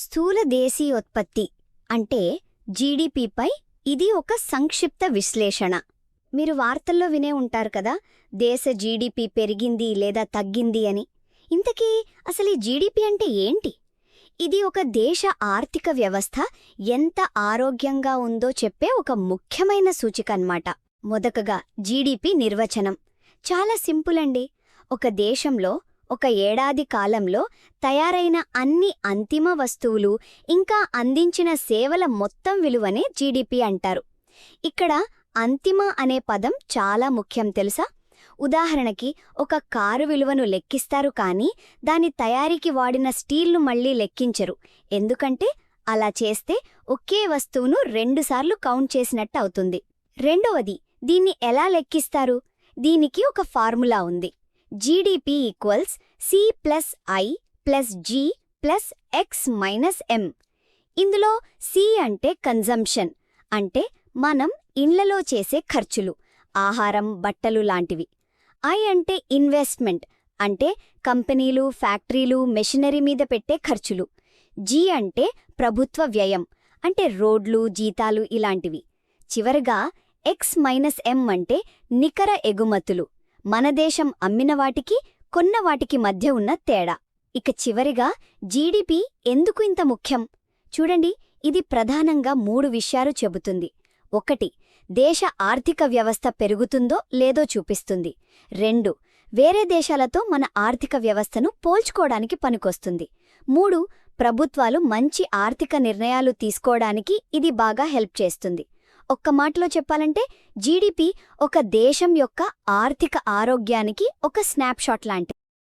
స్థూల దేశీయోత్పత్తి అంటే జీడీపీపై ఇది ఒక సంక్షిప్త విశ్లేషణ. మీరు వార్తల్లో వినే ఉంటారు కదా, దేశ జీడీపీ పెరిగింది లేదా తగ్గింది అని. ఇంతకీ అసలు ఈ జీడీపీ అంటే ఏంటి? ఇది ఒక దేశ ఆర్థిక వ్యవస్థ ఎంత ఆరోగ్యంగా ఉందో చెప్పే ఒక ముఖ్యమైన సూచిక అన్నమాట. మొదకగా జీడీపీ నిర్వచనం చాలా సింపుల్ అండి. ఒక దేశంలో ఒక ఏడాది కాలంలో తయారైన అన్ని అంతిమ వస్తువులు ఇంకా అందించిన సేవల మొత్తం విలువనే జీడీపీ అంటారు. ఇక్కడ అంతిమ అనే పదం చాలా ముఖ్యం తెలుసా? ఉదాహరణకి ఒక కారు విలువను లెక్కిస్తారు కానీ దాని తయారీకి వాడిన స్టీల్ను మళ్లీ లెక్కించరు. ఎందుకంటే అలా చేస్తే ఒకే వస్తువును రెండుసార్లు కౌంట్ చేసినట్టు అవుతుంది. రెండవది, దీన్ని ఎలా లెక్కిస్తారు? దీనికి ఒక ఫార్ములా ఉంది. GDP equals C+I+G+X-M. ఇందులో C అంటే కన్జంప్షన్, అంటే మనం ఇండ్లలో చేసే ఖర్చులు, ఆహారం, బట్టలు లాంటివి. I అంటే ఇన్వెస్ట్మెంట్, అంటే కంపెనీలు, ఫ్యాక్టరీలు, మెషినరీ మీద పెట్టే ఖర్చులు. G అంటే ప్రభుత్వ వ్యయం, అంటే రోడ్లు, జీతాలు ఇలాంటివి. చివరగా X-M అంటే నికర ఎగుమతులు, మన దేశం అమ్మిన వాటికి కొన్న వాటికి మధ్య ఉన్న తేడా. ఇక చివరిగా జీడీపీ ఎందుకు ఇంత ముఖ్యం? చూడండి, ఇది ప్రధానంగా 3 విషయాలు చెబుతుంది. 1. దేశ ఆర్థిక వ్యవస్థ పెరుగుతుందో లేదో చూపిస్తుంది. 2. వేరే దేశాలతో మన ఆర్థిక వ్యవస్థను పోల్చుకోవడానికి పనికొస్తుంది. 3. ప్రభుత్వాలు మంచి ఆర్థిక నిర్ణయాలు తీసుకోవడానికి ఇది బాగా హెల్ప్ చేస్తుంది. ఒక్క మాటలో చెప్పాలంటే జీడీపీ ఒక దేశం యొక్క ఆర్థిక ఆరోగ్యానికి ఒక స్నాప్షాట్ లాంటిది.